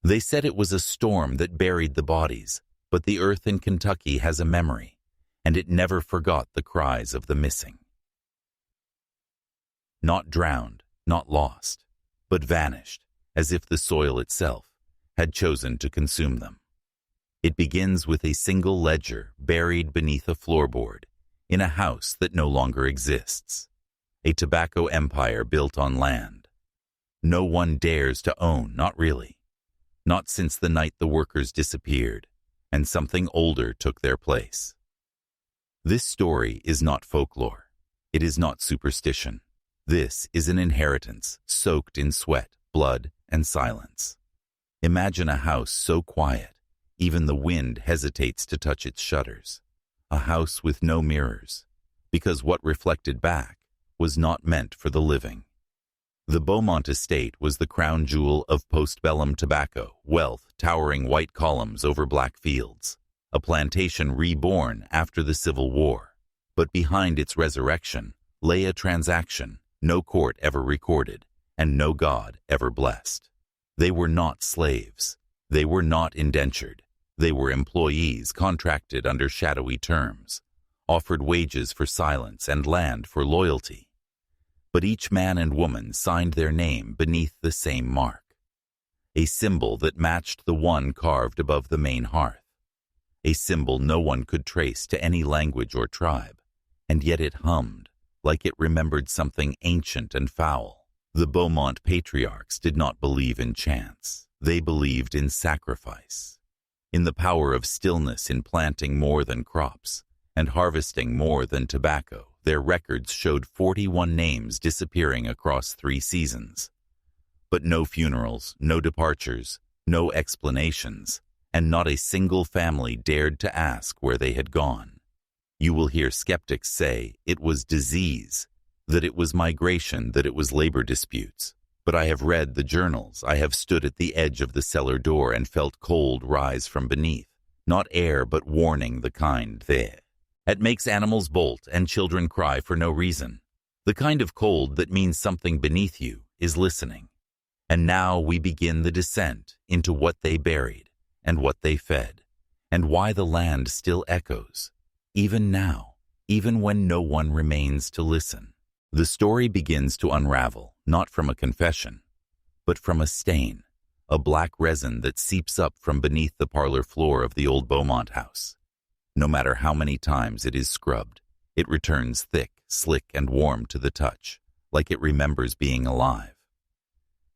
They said it was a storm that buried the bodies, but the earth in Kentucky has a memory, and it never forgot the cries of the missing. Not drowned, not lost, but vanished, as if the soil itself had chosen to consume them. It begins with a single ledger buried beneath a floorboard in a house that no longer exists, a tobacco empire built on land. No one dares to own, not really, not since the night the workers disappeared and something older took their place. This story is not folklore. It is not superstition. This is an inheritance soaked in sweat, blood, and silence. Imagine a house so quiet, even the wind hesitates to touch its shutters. A house with no mirrors, because what reflected back was not meant for the living. The Beaumont estate was the crown jewel of postbellum tobacco, wealth towering white columns over black fields, a plantation reborn after the Civil War. But behind its resurrection lay a transaction no court ever recorded and no God ever blessed. They were not slaves. They were not indentured. They were employees contracted under shadowy terms, offered wages for silence and land for loyalty. But each man and woman signed their name beneath the same mark, a symbol that matched the one carved above the main hearth, a symbol no one could trace to any language or tribe, and yet it hummed like it remembered something ancient and foul. The Beaumont patriarchs did not believe in chance. They believed in sacrifice, in the power of stillness in planting more than crops and harvesting more than tobacco. Their records showed 41 names disappearing across 3 seasons. But no funerals, no departures, no explanations, and not a single family dared to ask where they had gone. You will hear skeptics say it was disease, that it was migration, that it was labor disputes. But I have read the journals. I have stood at the edge of the cellar door and felt cold rise from beneath, not air but warning, the kind there. It makes animals bolt and children cry for no reason. The kind of cold that means something beneath you is listening. And now we begin the descent into what they buried and what they fed, and why the land still echoes, even now, even when no one remains to listen. The story begins to unravel, not from a confession, but from a stain, a black resin that seeps up from beneath the parlor floor of the old Beaumont house. No matter how many times it is scrubbed, it returns thick, slick, and warm to the touch, like it remembers being alive.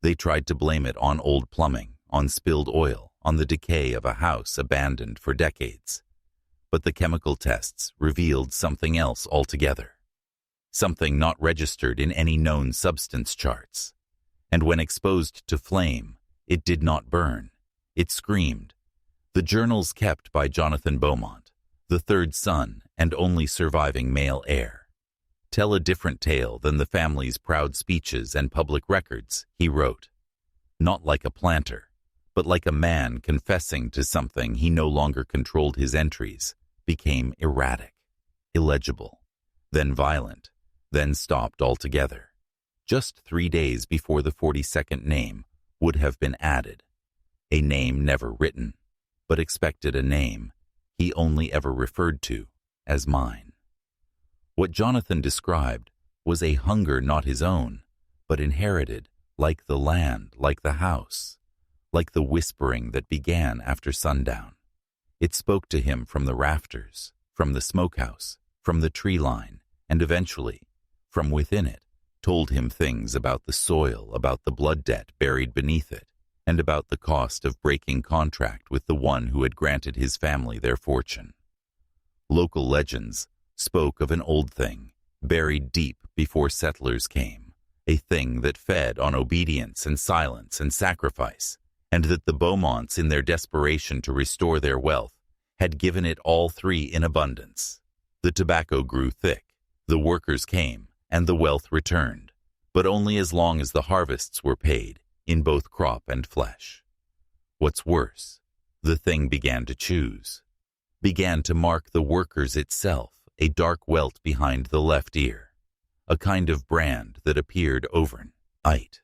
They tried to blame it on old plumbing, on spilled oil, on the decay of a house abandoned for decades. But the chemical tests revealed something else altogether, something not registered in any known substance charts. And when exposed to flame, it did not burn. It screamed. The journals kept by Jonathan Beaumont, the third son and only surviving male heir, tell a different tale than the family's proud speeches and public records. He wrote, not like a planter, but like a man confessing to something he no longer controlled. His entries became erratic, illegible, then violent, then stopped altogether. Just 3 days before the 42nd name would have been added, a name never written, but expected, a name he only ever referred to as mine. What Jonathan described was a hunger not his own, but inherited, like the land, like the house, like the whispering that began after sundown. It spoke to him from the rafters, from the smokehouse, from the tree line, and eventually, from within it, told him things about the soil, about the blood debt buried beneath it, and about the cost of breaking contract with the one who had granted his family their fortune. Local legends spoke of an old thing, buried deep before settlers came, a thing that fed on obedience and silence and sacrifice, and that the Beaumonts, in their desperation to restore their wealth, had given it all 3 in abundance. The tobacco grew thick, the workers came, and the wealth returned, but only as long as the harvests were paid, in both crop and flesh. What's worse, the thing began to choose, began to mark the workers itself, a dark welt behind the left ear, a kind of brand that appeared overnight.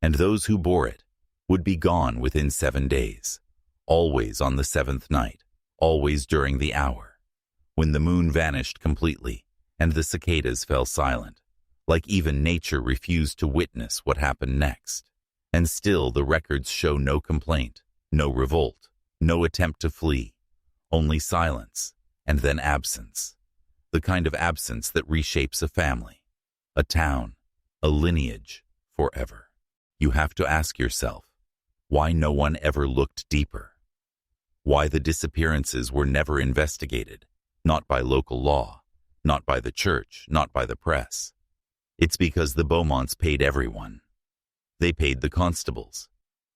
And those who bore it would be gone within 7 days, always on the 7th night, always during the hour, when the moon vanished completely and the cicadas fell silent, like even nature refused to witness what happened next. And still the records show no complaint, no revolt, no attempt to flee, only silence, and then absence. The kind of absence that reshapes a family, a town, a lineage, forever. You have to ask yourself, why no one ever looked deeper? Why the disappearances were never investigated, not by local law, not by the church, not by the press. It's because the Beaumonts paid everyone. They paid the constables.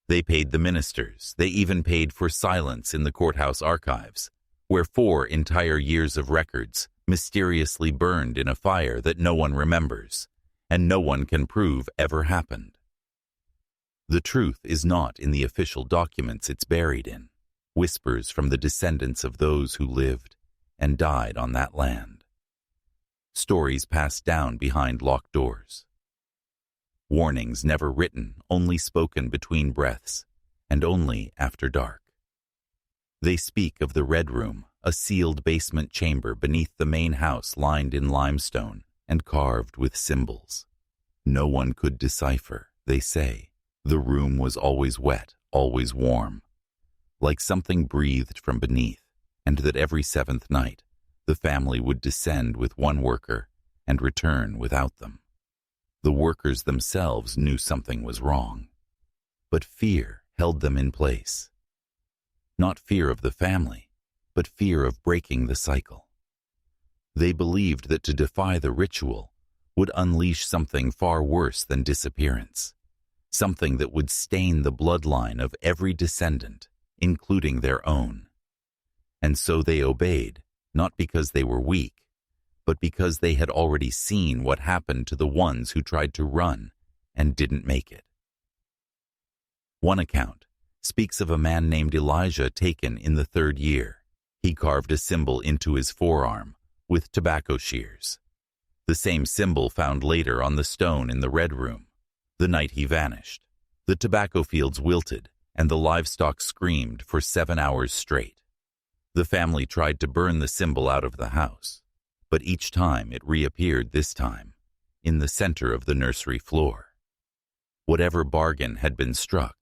They paid the ministers. They even paid for silence in the courthouse archives, where 4 entire years of records mysteriously burned in a fire that no one remembers, and no one can prove ever happened. The truth is not in the official documents it's buried in, whispers from the descendants of those who lived and died on that land. Stories passed down behind locked doors. Warnings never written, only spoken between breaths, and only after dark. They speak of the Red Room, a sealed basement chamber beneath the main house lined in limestone and carved with symbols. No one could decipher, they say. The room was always wet, always warm, like something breathed from beneath, and that every 7th night the family would descend with one worker and return without them. The workers themselves knew something was wrong, but fear held them in place. Not fear of the family, but fear of breaking the cycle. They believed that to defy the ritual would unleash something far worse than disappearance, something that would stain the bloodline of every descendant, including their own. And so they obeyed, not because they were weak, but because they had already seen what happened to the ones who tried to run and didn't make it. One account speaks of a man named Elijah taken in the 3rd year. He carved a symbol into his forearm with tobacco shears, the same symbol found later on the stone in the Red Room. The night he vanished, the tobacco fields wilted and the livestock screamed for 7 hours straight. The family tried to burn the symbol out of the house, but each time it reappeared, this time in the center of the nursery floor. Whatever bargain had been struck,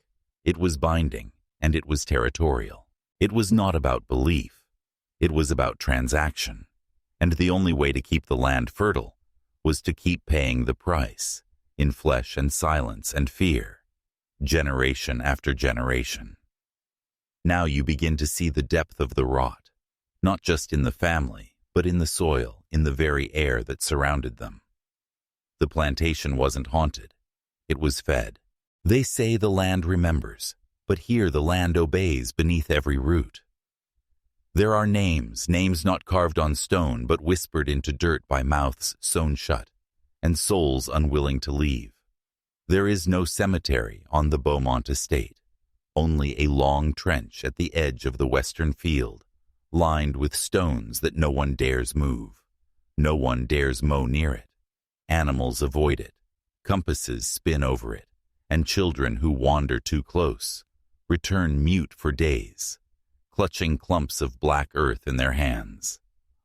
it was binding and it was territorial. It was not about belief, it was about transaction, and the only way to keep the land fertile was to keep paying the price in flesh and silence and fear, generation after generation. Now you begin to see the depth of the rot, not just in the family, but in the soil, in the very air that surrounded them. The plantation wasn't haunted. It was fed. They say the land remembers, but here the land obeys beneath every root. There are names not carved on stone, but whispered into dirt by mouths sewn shut, and souls unwilling to leave. There is no cemetery on the Beaumont estate, only a long trench at the edge of the western field, lined with stones that no one dares move. No one dares mow near it. Animals avoid it. Compasses spin over it, and children who wander too close return mute for days, clutching clumps of black earth in their hands,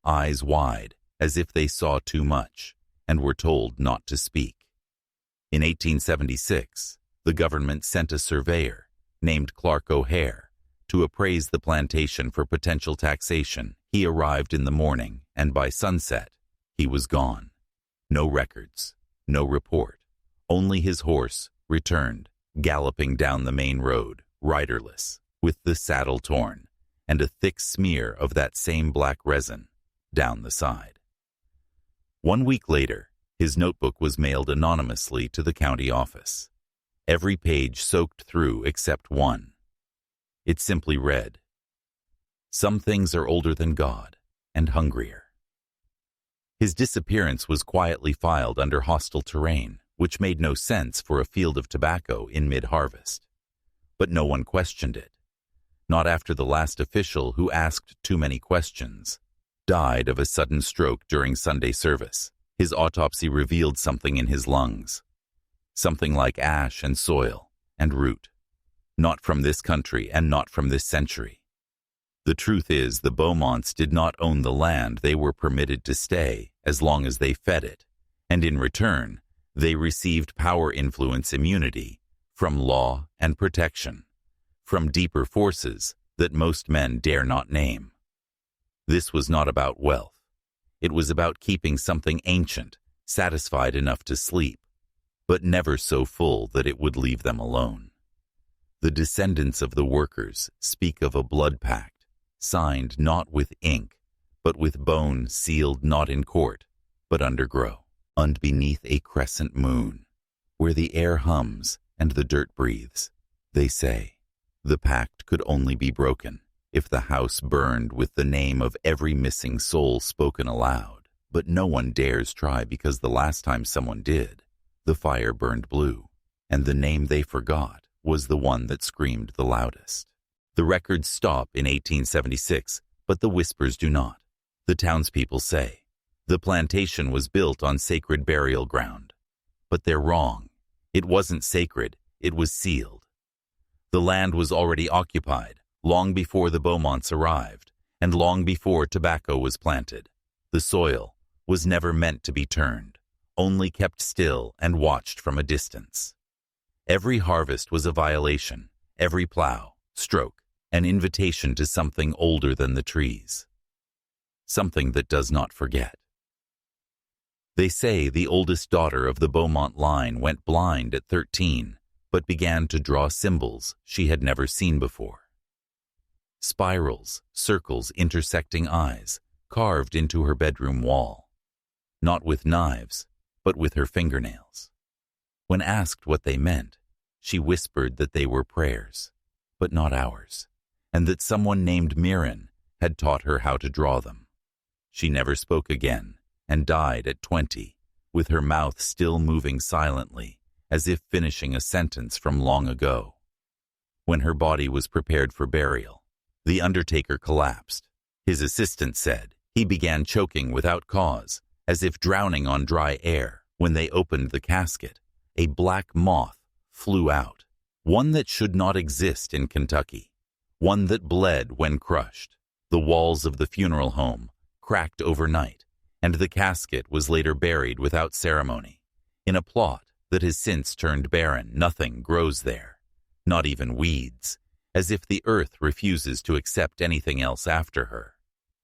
eyes wide as if they saw too much and were told not to speak. In 1876, the government sent a surveyor named Clark O'Hare to appraise the plantation for potential taxation. He arrived in the morning, and by sunset, he was gone. No records, no report. Only his horse returned, galloping down the main road, riderless, with the saddle torn, and a thick smear of that same black resin down the side. 1 week later, his notebook was mailed anonymously to the county office. Every page soaked through except one. It simply read, "Some things are older than God and hungrier." His disappearance was quietly filed under hostile terrain, which made no sense for a field of tobacco in mid-harvest. But no one questioned it. Not after the last official, who asked too many questions, died of a sudden stroke during Sunday service. His autopsy revealed something in his lungs, something like ash and soil and root, not from this country and not from this century. The truth is, the Beaumonts did not own the land. They were permitted to stay as long as they fed it, and in return, they received power, influence, immunity from law and protection, from deeper forces that most men dare not name. This was not about wealth. It was about keeping something ancient, satisfied enough to sleep, but never so full that it would leave them alone. The descendants of the workers speak of a blood pact, signed not with ink, but with bone, sealed not in court, but underground, and beneath a crescent moon, where the air hums and the dirt breathes. They say, the pact could only be broken if the house burned with the name of every missing soul spoken aloud, but no one dares try because the last time someone did, the fire burned blue, and the name they forgot was the one that screamed the loudest. The records stop in 1876, but the whispers do not. The townspeople say, the plantation was built on sacred burial ground. But they're wrong. It wasn't sacred, it was sealed. The land was already occupied, long before the Beaumonts arrived, and long before tobacco was planted. The soil was never meant to be turned, only kept still and watched from a distance. Every harvest was a violation, every plow, stroke, an invitation to something older than the trees, something that does not forget. They say the oldest daughter of the Beaumont line went blind at 13, but began to draw symbols she had never seen before. Spirals, circles, intersecting eyes, carved into her bedroom wall, not with knives, but with her fingernails. When asked what they meant, she whispered that they were prayers, but not ours, and that someone named Mirren had taught her how to draw them. She never spoke again and died at 20, with her mouth still moving silently, as if finishing a sentence from long ago. When her body was prepared for burial, the undertaker collapsed. His assistant said he began choking without cause, as if drowning on dry air. When they opened the casket, a black moth flew out, one that should not exist in Kentucky, one that bled when crushed. The walls of the funeral home cracked overnight, and the casket was later buried without ceremony, in a plot that has since turned barren. Nothing grows there, not even weeds, as if the earth refuses to accept anything else after her.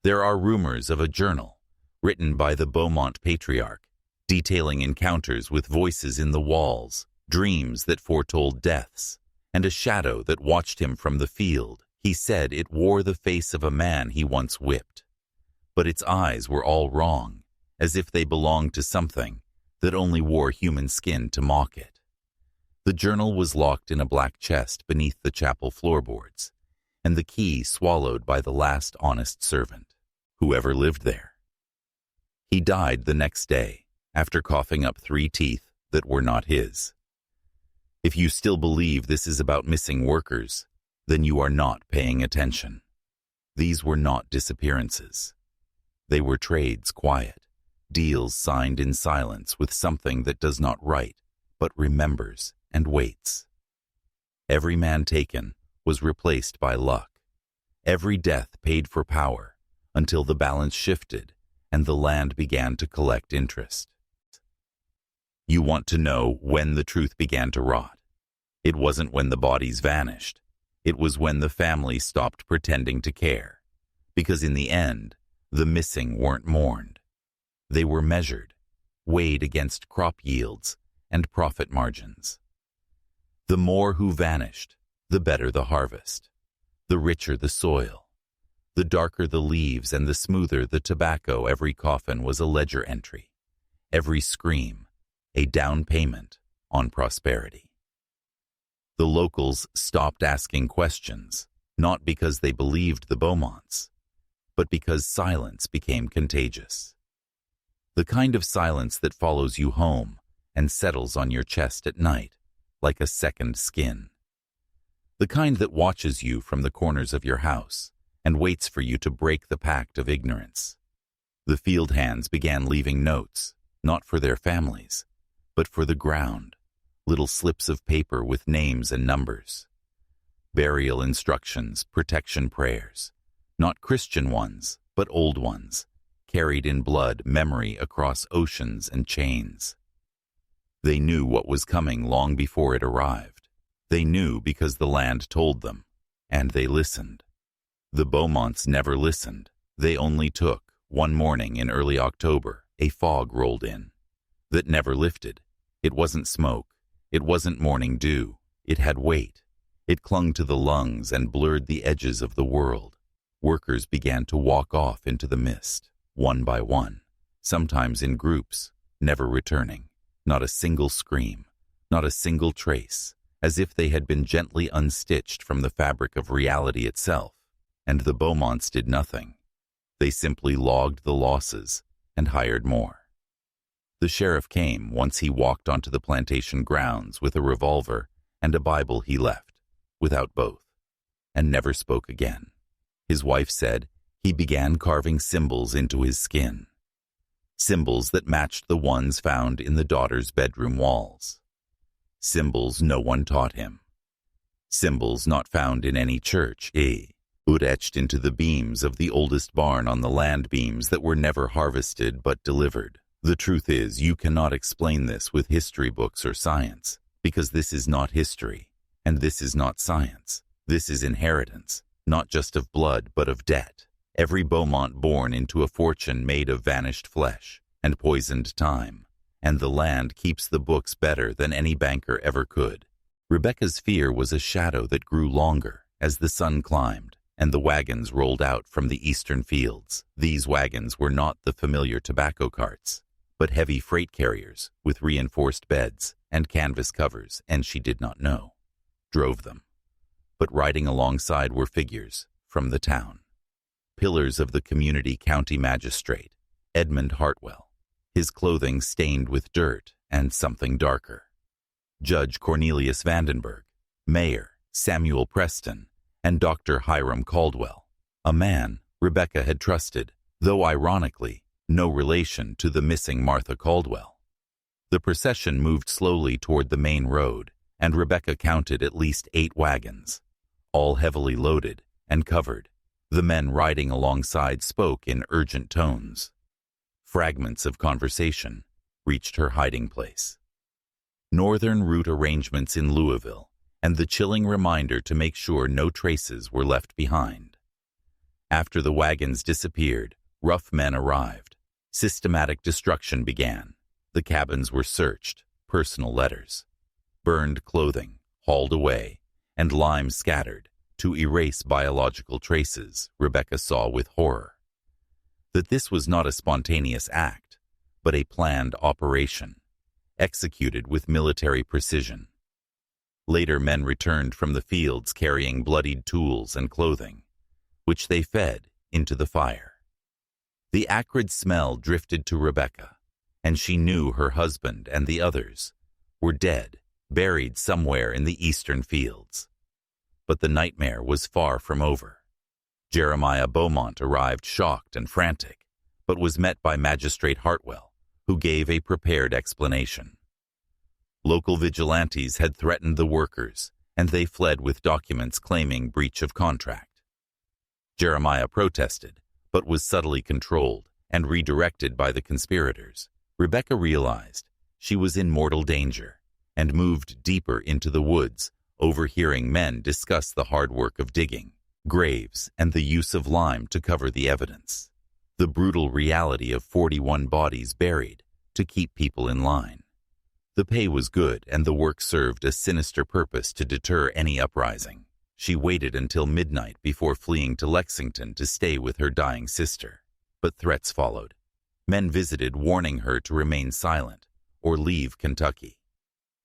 There are rumors of a journal written by the Beaumont patriarch, detailing encounters with voices in the walls, dreams that foretold deaths, and a shadow that watched him from the field. He said it wore the face of a man he once whipped. But its eyes were all wrong, as if they belonged to something that only wore human skin to mock it. The journal was locked in a black chest beneath the chapel floorboards, and the key swallowed by the last honest servant, whoever lived there. He died the next day, after coughing up 3 teeth that were not his. If you still believe this is about missing workers, then you are not paying attention. These were not disappearances. They were trades, quiet, deals signed in silence with something that does not write, but remembers and waits. Every man taken was replaced by luck. Every death paid for power, until the balance shifted and the land began to collect interest. You want to know when the truth began to rot. It wasn't when the bodies vanished. It was when the family stopped pretending to care. Because in the end, the missing weren't mourned. They were measured, weighed against crop yields and profit margins. The more who vanished, the better the harvest. The richer the soil. The darker the leaves and the smoother the tobacco. Every coffin was a ledger entry. Every scream, a down payment on prosperity. The locals stopped asking questions, not because they believed the Beaumonts, but because silence became contagious. The kind of silence that follows you home and settles on your chest at night like a second skin. The kind that watches you from the corners of your house and waits for you to break the pact of ignorance. The field hands began leaving notes, not for their families, but for the ground, little slips of paper with names and numbers. Burial instructions, protection prayers. Not Christian ones, but old ones, carried in blood memory across oceans and chains. They knew what was coming long before it arrived. They knew because the land told them, and they listened. The Beaumonts never listened. They only took. One morning in early October, a fog rolled in. That never lifted. It wasn't smoke. It wasn't morning dew. It had weight. It clung to the lungs and blurred the edges of the world. Workers began to walk off into the mist, one by one, sometimes in groups, never returning. Not a single scream, not a single trace, as if they had been gently unstitched from the fabric of reality itself. And the Beaumonts did nothing. They simply logged the losses and hired more. The sheriff came once he walked onto the plantation grounds with a revolver and a Bible he left, without both, and never spoke again. His wife said he began carving symbols into his skin. Symbols that matched the ones found in the daughter's bedroom walls. Symbols no one taught him. Symbols not found in any church, but etched into the beams of the oldest barn on the land beams that were never harvested but delivered. The truth is, you cannot explain this with history books or science, because this is not history, and this is not science. This is inheritance, not just of blood but of debt. Every Beaumont born into a fortune made of vanished flesh and poisoned time, and the land keeps the books better than any banker ever could. Rebecca's fear was a shadow that grew longer as the sun climbed and the wagons rolled out from the eastern fields. These wagons were not the familiar tobacco carts, but heavy freight carriers with reinforced beds and canvas covers, and she did not know. Drove them. But riding alongside were figures from the town. Pillars of the community county magistrate, Edmund Hartwell, his clothing stained with dirt and something darker. Judge Cornelius Vandenberg, Mayor Samuel Preston, and Dr. Hiram Caldwell, a man Rebecca had trusted, though ironically, no relation to the missing Martha Caldwell. The procession moved slowly toward the main road, and Rebecca counted at least 8 wagons, all heavily loaded and covered. The men riding alongside spoke in urgent tones. Fragments of conversation reached her hiding place. Northern route arrangements in Louisville, and the chilling reminder to make sure no traces were left behind. After the wagons disappeared, rough men arrived. Systematic destruction began. The cabins were searched, personal letters, burned clothing, hauled away, and lime scattered to erase biological traces. Rebecca saw with horror that this was not a spontaneous act, but a planned operation, executed with military precision. Later, men returned from the fields carrying bloodied tools and clothing, which they fed into the fire. The acrid smell drifted to Rebecca, and she knew her husband and the others were dead, buried somewhere in the eastern fields. But the nightmare was far from over. Jeremiah Beaumont arrived shocked and frantic, but was met by Magistrate Hartwell, who gave a prepared explanation. Local vigilantes had threatened the workers, and they fled with documents claiming breach of contract. Jeremiah protested, but was subtly controlled and redirected by the conspirators. Rebecca realized she was in mortal danger and moved deeper into the woods, overhearing men discuss the hard work of digging graves and the use of lime to cover the evidence. The brutal reality of 41 bodies buried to keep people in line. The pay was good, and the work served a sinister purpose to deter any uprising. She waited until midnight before fleeing to Lexington to stay with her dying sister. But threats followed. Men visited, warning her to remain silent or leave Kentucky.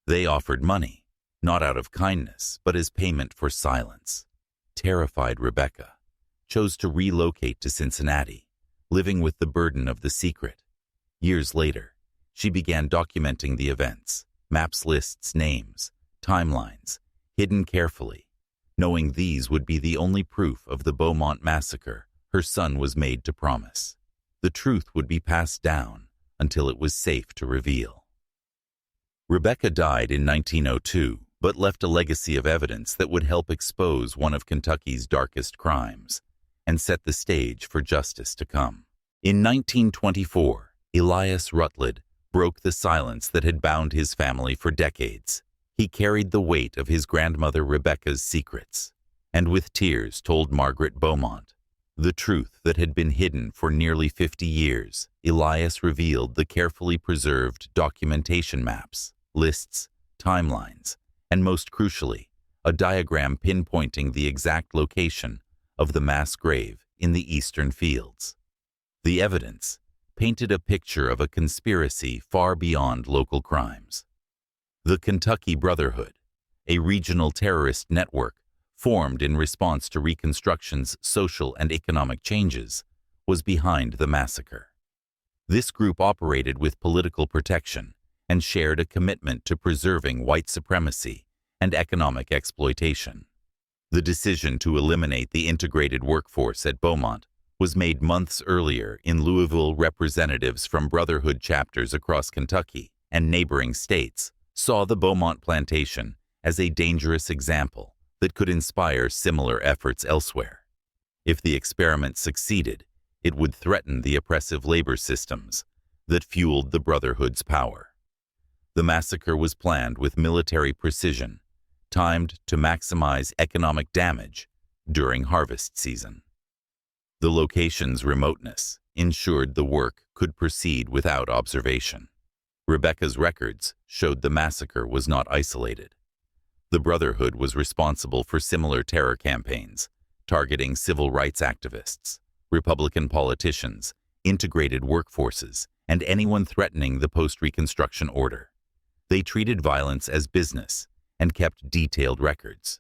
They offered money, not out of kindness, but as payment for silence. Terrified, Rebecca chose to relocate to Cincinnati, living with the burden of the secret. Years later, she began documenting the events, maps, lists, names, timelines, hidden carefully. Knowing these would be the only proof of the Beaumont massacre, her son was made to promise. The truth would be passed down until it was safe to reveal. Rebecca died in 1902, but left a legacy of evidence that would help expose one of Kentucky's darkest crimes and set the stage for justice to come. In 1924, Elias Rutledge broke the silence that had bound his family for decades. He carried the weight of his grandmother Rebecca's secrets, and with tears told Margaret Beaumont the truth that had been hidden for nearly 50 years. Elias revealed the carefully preserved documentation maps, lists, timelines, and most crucially, a diagram pinpointing the exact location of the mass grave in the eastern fields. The evidence painted a picture of a conspiracy far beyond local crimes. The Kentucky Brotherhood, a regional terrorist network formed in response to Reconstruction's social and economic changes, was behind the massacre. This group operated with political protection and shared a commitment to preserving white supremacy and economic exploitation. The decision to eliminate the integrated workforce at Beaumont was made months earlier in Louisville. Representatives from Brotherhood chapters across Kentucky and neighboring states saw the Beaumont Plantation as a dangerous example that could inspire similar efforts elsewhere. If the experiment succeeded, it would threaten the oppressive labor systems that fueled the Brotherhood's power. The massacre was planned with military precision, timed to maximize economic damage during harvest season. The location's remoteness ensured the work could proceed without observation. Rebecca's records showed the massacre was not isolated. The Brotherhood was responsible for similar terror campaigns, targeting civil rights activists, Republican politicians, integrated workforces, and anyone threatening the post-Reconstruction order. They treated violence as business and kept detailed records.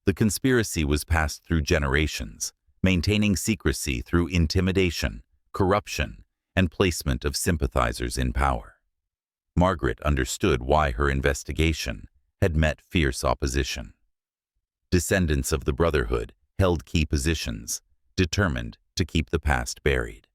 The conspiracy was passed through generations, maintaining secrecy through intimidation, corruption, and placement of sympathizers in power. Margaret understood why her investigation had met fierce opposition. Descendants of the Brotherhood held key positions, determined to keep the past buried.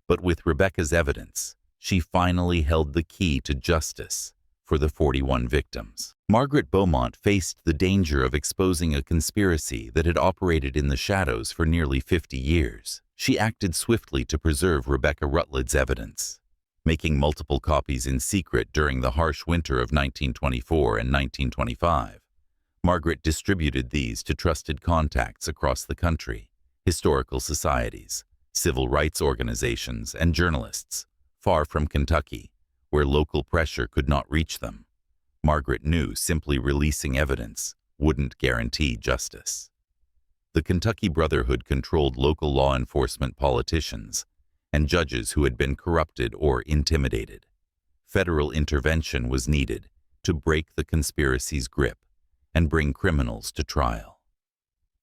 But with Rebecca's evidence, she finally held the key to justice for the 41 victims. Margaret Beaumont faced the danger of exposing a conspiracy that had operated in the shadows for nearly 50 years. She acted swiftly to preserve Rebecca Rutledge's evidence. Making multiple copies in secret during the harsh winter of 1924 and 1925, Margaret distributed these to trusted contacts across the country, historical societies, civil rights organizations, and journalists, far from Kentucky, where local pressure could not reach them. Margaret knew simply releasing evidence wouldn't guarantee justice. The Kentucky Brotherhood controlled local law enforcement, politicians, and judges who had been corrupted or intimidated. Federal intervention was needed to break the conspiracy's grip and bring criminals to trial.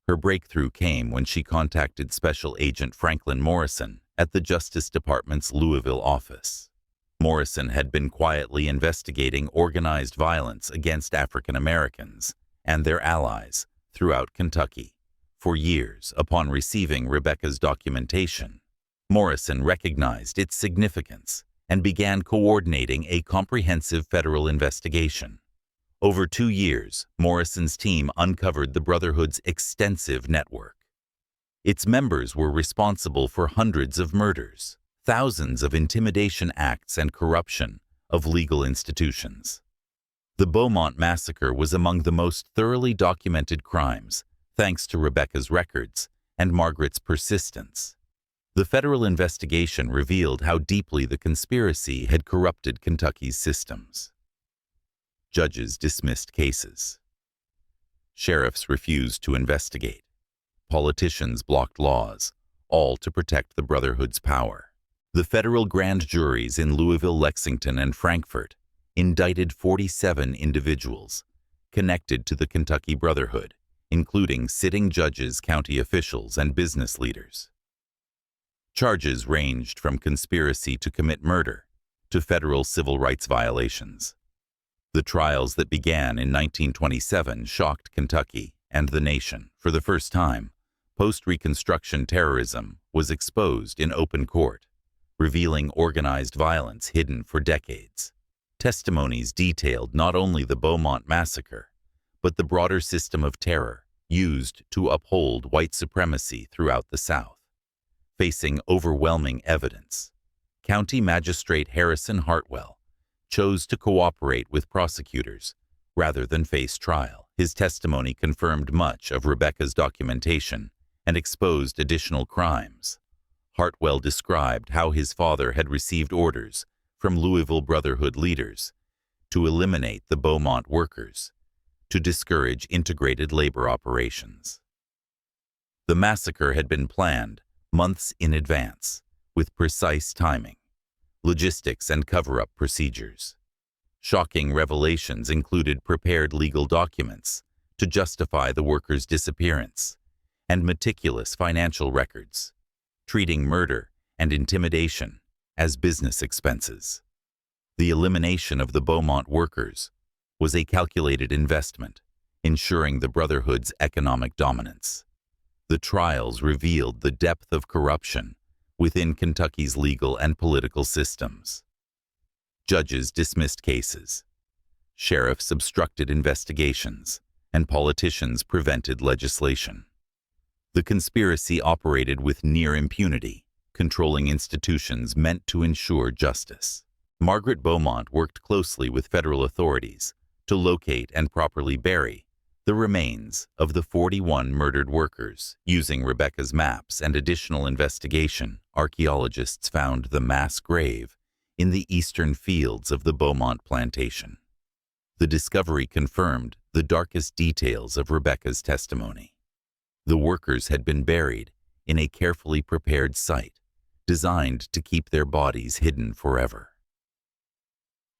Her breakthrough came when she contacted Special Agent Franklin Morrison at the Justice Department's Louisville office. Morrison had been quietly investigating organized violence against African Americans and their allies throughout Kentucky for years. Upon receiving Rebecca's documentation, Morrison recognized its significance and began coordinating a comprehensive federal investigation. Over 2 years, Morrison's team uncovered the Brotherhood's extensive network. Its members were responsible for hundreds of murders, thousands of intimidation acts, and corruption of legal institutions. The Beaumont massacre was among the most thoroughly documented crimes, thanks to Rebecca's records and Margaret's persistence. The federal investigation revealed how deeply the conspiracy had corrupted Kentucky's systems. Judges dismissed cases. Sheriffs refused to investigate. Politicians blocked laws, all to protect the Brotherhood's power. The federal grand juries in Louisville, Lexington, and Frankfort indicted 47 individuals connected to the Kentucky Brotherhood, including sitting judges, county officials, and business leaders. Charges ranged from conspiracy to commit murder to federal civil rights violations. The trials that began in 1927 shocked Kentucky and the nation. For the first time, post-Reconstruction terrorism was exposed in open court, revealing organized violence hidden for decades. Testimonies detailed not only the Beaumont massacre, but the broader system of terror used to uphold white supremacy throughout the South. Facing overwhelming evidence, County Magistrate Harrison Hartwell chose to cooperate with prosecutors rather than face trial. His testimony confirmed much of Rebecca's documentation and exposed additional crimes. Hartwell described how his father had received orders from Louisville Brotherhood leaders to eliminate the Beaumont workers, to discourage integrated labor operations. The massacre had been planned months in advance, with precise timing, logistics, and cover-up procedures. Shocking revelations included prepared legal documents to justify the workers' disappearance and meticulous financial records, treating murder and intimidation as business expenses. The elimination of the Beaumont workers was a calculated investment, ensuring the Brotherhood's economic dominance. The trials revealed the depth of corruption within Kentucky's legal and political systems. Judges dismissed cases, sheriffs obstructed investigations, and politicians prevented legislation. The conspiracy operated with near impunity, controlling institutions meant to ensure justice. Margaret Beaumont worked closely with federal authorities to locate and properly bury the remains of the 41 murdered workers. Using Rebecca's maps and additional investigation, archaeologists found the mass grave in the eastern fields of the Beaumont Plantation. The discovery confirmed the darkest details of Rebecca's testimony. The workers had been buried in a carefully prepared site, designed to keep their bodies hidden forever.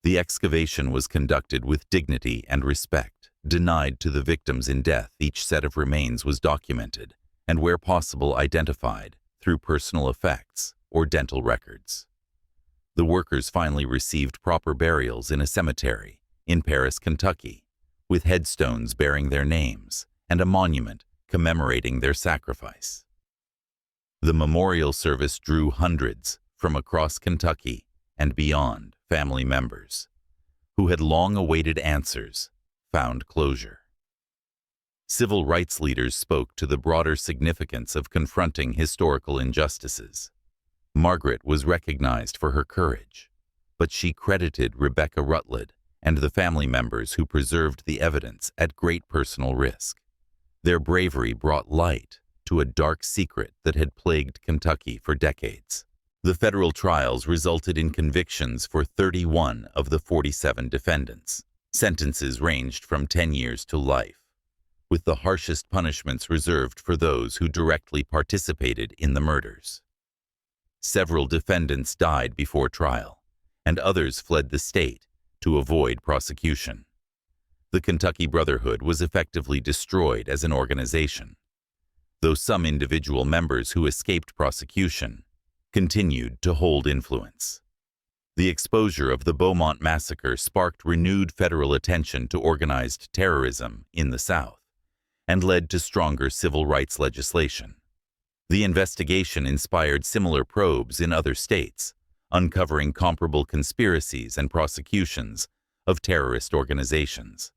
The excavation was conducted with dignity and respect, denied to the victims in death. Each set of remains was documented, and where possible identified through personal effects or dental records. The workers finally received proper burials in a cemetery in Paris, Kentucky, with headstones bearing their names and a monument commemorating their sacrifice. The memorial service drew hundreds from across Kentucky and beyond. Family members who had long awaited answers found closure. Civil rights leaders spoke to the broader significance of confronting historical injustices. Margaret was recognized for her courage, but she credited Rebecca Rutledge and the family members who preserved the evidence at great personal risk. Their bravery brought light to a dark secret that had plagued Kentucky for decades. The federal trials resulted in convictions for 31 of the 47 defendants. Sentences ranged from 10 years to life, with the harshest punishments reserved for those who directly participated in the murders. Several defendants died before trial, and others fled the state to avoid prosecution. The Kentucky Brotherhood was effectively destroyed as an organization, though some individual members who escaped prosecution continued to hold influence. The exposure of the Beaumont massacre sparked renewed federal attention to organized terrorism in the South and led to stronger civil rights legislation. The investigation inspired similar probes in other states, uncovering comparable conspiracies and prosecutions of terrorist organizations.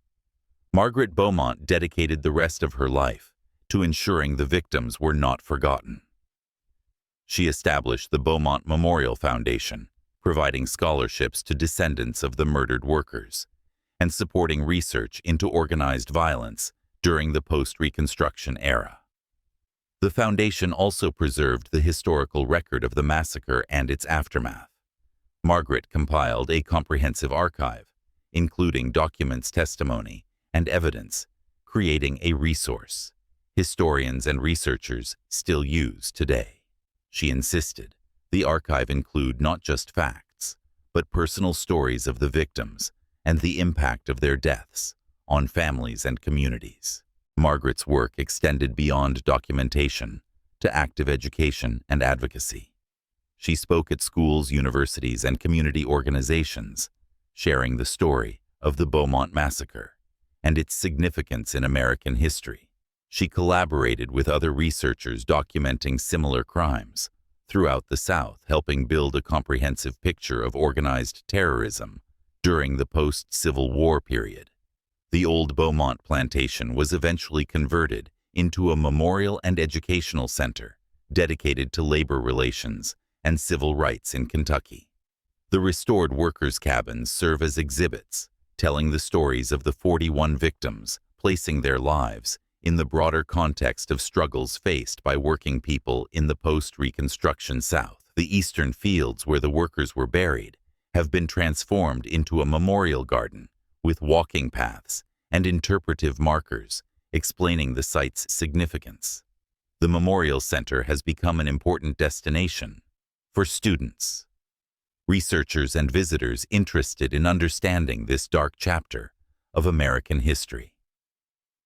Margaret Beaumont dedicated the rest of her life to ensuring the victims were not forgotten. She established the Beaumont Memorial Foundation, providing scholarships to descendants of the murdered workers, and supporting research into organized violence during the post-Reconstruction era. The foundation also preserved the historical record of the massacre and its aftermath. Margaret compiled a comprehensive archive, including documents, testimony, and evidence, creating a resource historians and researchers still use today. She insisted the archive include not just facts, but personal stories of the victims and the impact of their deaths on families and communities. Margaret's work extended beyond documentation to active education and advocacy. She spoke at schools, universities, and community organizations, sharing the story of the Beaumont Massacre and its significance in American history. She collaborated with other researchers documenting similar crimes throughout the South, helping build a comprehensive picture of organized terrorism during the post-Civil War period. The old Beaumont Plantation was eventually converted into a memorial and educational center dedicated to labor relations and civil rights in Kentucky. The restored workers' cabins serve as exhibits, telling the stories of the 41 victims, placing their lives in the broader context of struggles faced by working people in the post-Reconstruction South. The eastern fields where the workers were buried have been transformed into a memorial garden with walking paths and interpretive markers explaining the site's significance. The Memorial Center has become an important destination for students, researchers, and visitors interested in understanding this dark chapter of American history.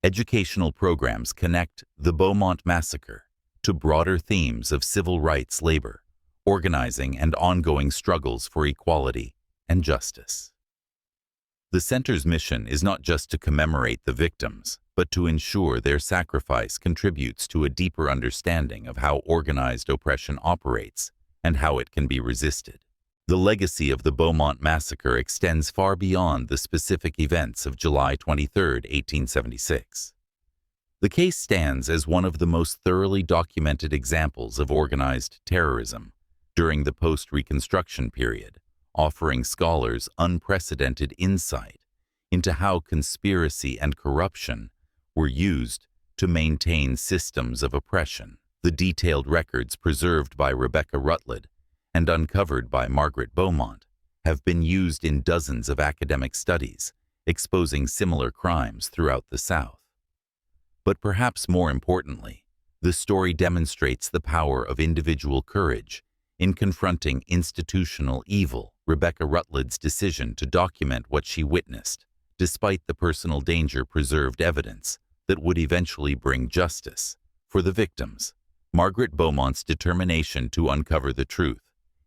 Educational programs connect the Beaumont Massacre to broader themes of civil rights, labor, organizing, and ongoing struggles for equality and justice. The center's mission is not just to commemorate the victims, but to ensure their sacrifice contributes to a deeper understanding of how organized oppression operates and how it can be resisted. The legacy of the Beaumont Massacre extends far beyond the specific events of July 23, 1876. The case stands as one of the most thoroughly documented examples of organized terrorism during the post-Reconstruction period, offering scholars unprecedented insight into how conspiracy and corruption were used to maintain systems of oppression. The detailed records preserved by Rebecca Rutledge and uncovered by Margaret Beaumont have been used in dozens of academic studies, exposing similar crimes throughout the South. But perhaps more importantly, the story demonstrates the power of individual courage in confronting institutional evil. Rebecca Rutledge's decision to document what she witnessed, despite the personal danger, preserved evidence that would eventually bring justice for the victims. Margaret Beaumont's determination to uncover the truth,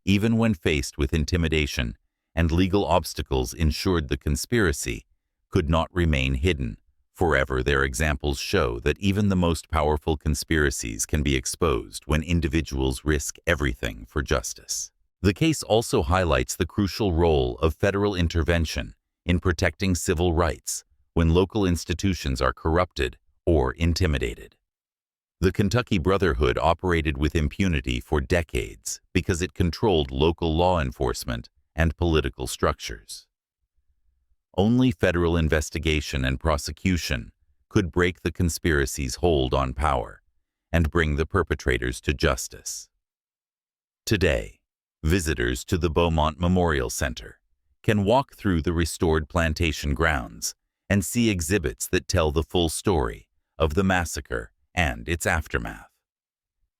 even when faced with intimidation and legal obstacles, ensured the conspiracy could not remain hidden forever. Their examples show that even the most powerful conspiracies can be exposed when individuals risk everything for justice. The case also highlights the crucial role of federal intervention in protecting civil rights when local institutions are corrupted or intimidated. The Kentucky Brotherhood operated with impunity for decades because it controlled local law enforcement and political structures. Only federal investigation and prosecution could break the conspiracy's hold on power and bring the perpetrators to justice. Today, visitors to the Beaumont Memorial Center can walk through the restored plantation grounds and see exhibits that tell the full story of the massacre and its aftermath.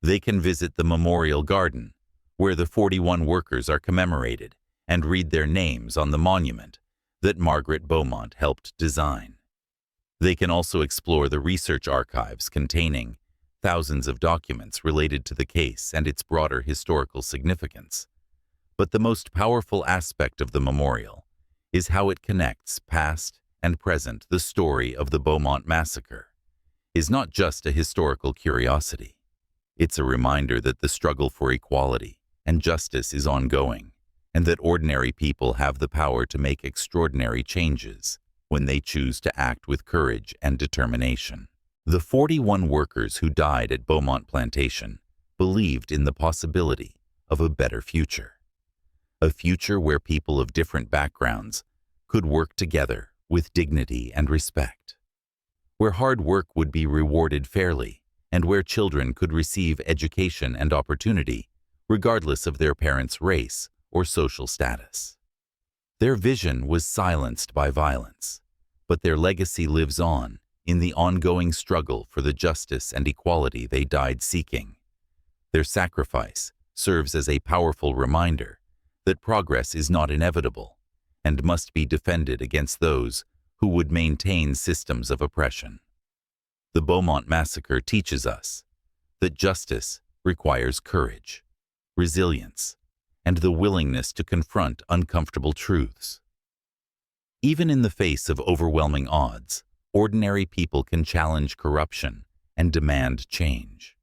They can visit the Memorial Garden, where the 41 workers are commemorated, and read their names on the monument that Margaret Beaumont helped design. They can also explore the research archives containing thousands of documents related to the case and its broader historical significance. But the most powerful aspect of the memorial is how it connects past and present. The story of the Beaumont Massacre is not just a historical curiosity. It's a reminder that the struggle for equality and justice is ongoing, and that ordinary people have the power to make extraordinary changes when they choose to act with courage and determination. The 41 workers who died at Beaumont Plantation believed in the possibility of a better future. A future where people of different backgrounds could work together with dignity and respect. Where hard work would be rewarded fairly, and where children could receive education and opportunity, regardless of their parents' race or social status. Their vision was silenced by violence, but their legacy lives on in the ongoing struggle for the justice and equality they died seeking. Their sacrifice serves as a powerful reminder that progress is not inevitable and must be defended against those who would maintain systems of oppression. The Beaumont Massacre teaches us that justice requires courage, resilience, and the willingness to confront uncomfortable truths. Even in the face of overwhelming odds, ordinary people can challenge corruption and demand change.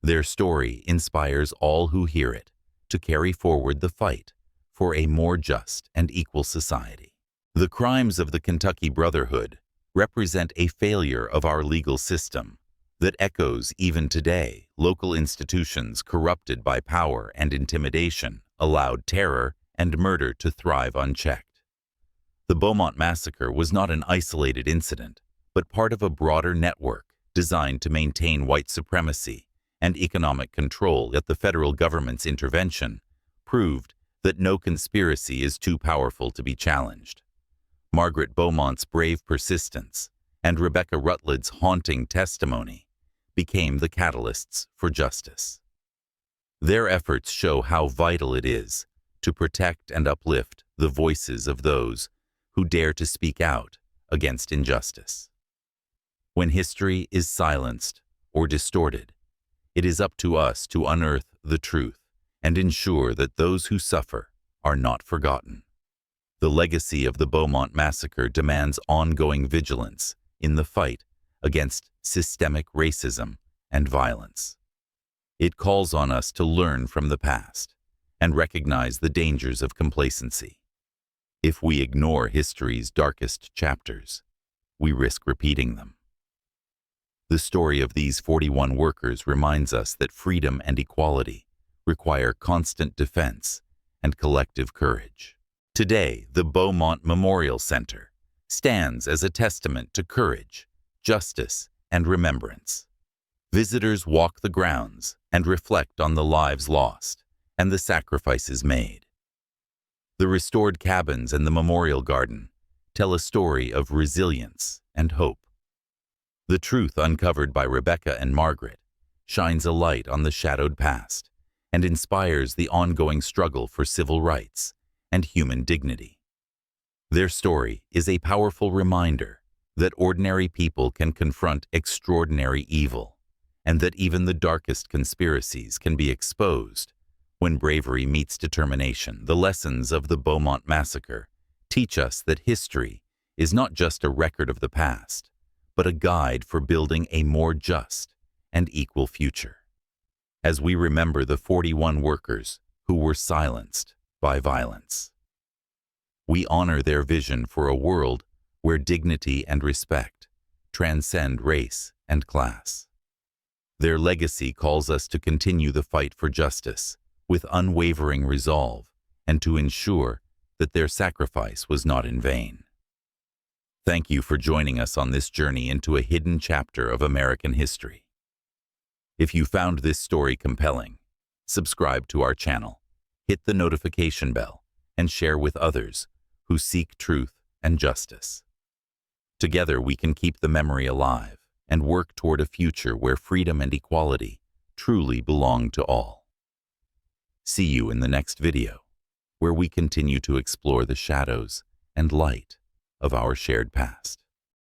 Their story inspires all who hear it to carry forward the fight for a more just and equal society. The crimes of the Kentucky Brotherhood represent a failure of our legal system that echoes even today. Local institutions corrupted by power and intimidation allowed terror and murder to thrive unchecked. The Beaumont massacre was not an isolated incident, but part of a broader network designed to maintain white supremacy and economic control. Yet the federal government's intervention proved that no conspiracy is too powerful to be challenged. Margaret Beaumont's brave persistence and Rebecca Rutledge's haunting testimony became the catalysts for justice. Their efforts show how vital it is to protect and uplift the voices of those who dare to speak out against injustice. When history is silenced or distorted, it is up to us to unearth the truth and ensure that those who suffer are not forgotten. The legacy of the Beaumont massacre demands ongoing vigilance in the fight against systemic racism and violence. It calls on us to learn from the past and recognize the dangers of complacency. If we ignore history's darkest chapters, we risk repeating them. The story of these 41 workers reminds us that freedom and equality require constant defense and collective courage. Today, the Beaumont Memorial Center stands as a testament to courage, justice, and remembrance. Visitors walk the grounds and reflect on the lives lost and the sacrifices made. The restored cabins and the memorial garden tell a story of resilience and hope. The truth uncovered by Rebecca and Margaret shines a light on the shadowed past and inspires the ongoing struggle for civil rights and human dignity. Their story is a powerful reminder that ordinary people can confront extraordinary evil, and that even the darkest conspiracies can be exposed when bravery meets determination. The lessons of the Beaumont massacre teach us that history is not just a record of the past, but a guide for building a more just and equal future. As we remember the 41 workers who were silenced by violence, we honor their vision for a world where dignity and respect transcend race and class. Their legacy calls us to continue the fight for justice with unwavering resolve and to ensure that their sacrifice was not in vain. Thank you for joining us on this journey into a hidden chapter of American history. If you found this story compelling, subscribe to our channel, hit the notification bell, and share with others who seek truth and justice. Together we can keep the memory alive and work toward a future where freedom and equality truly belong to all. See you in the next video, where we continue to explore the shadows and light of our shared past.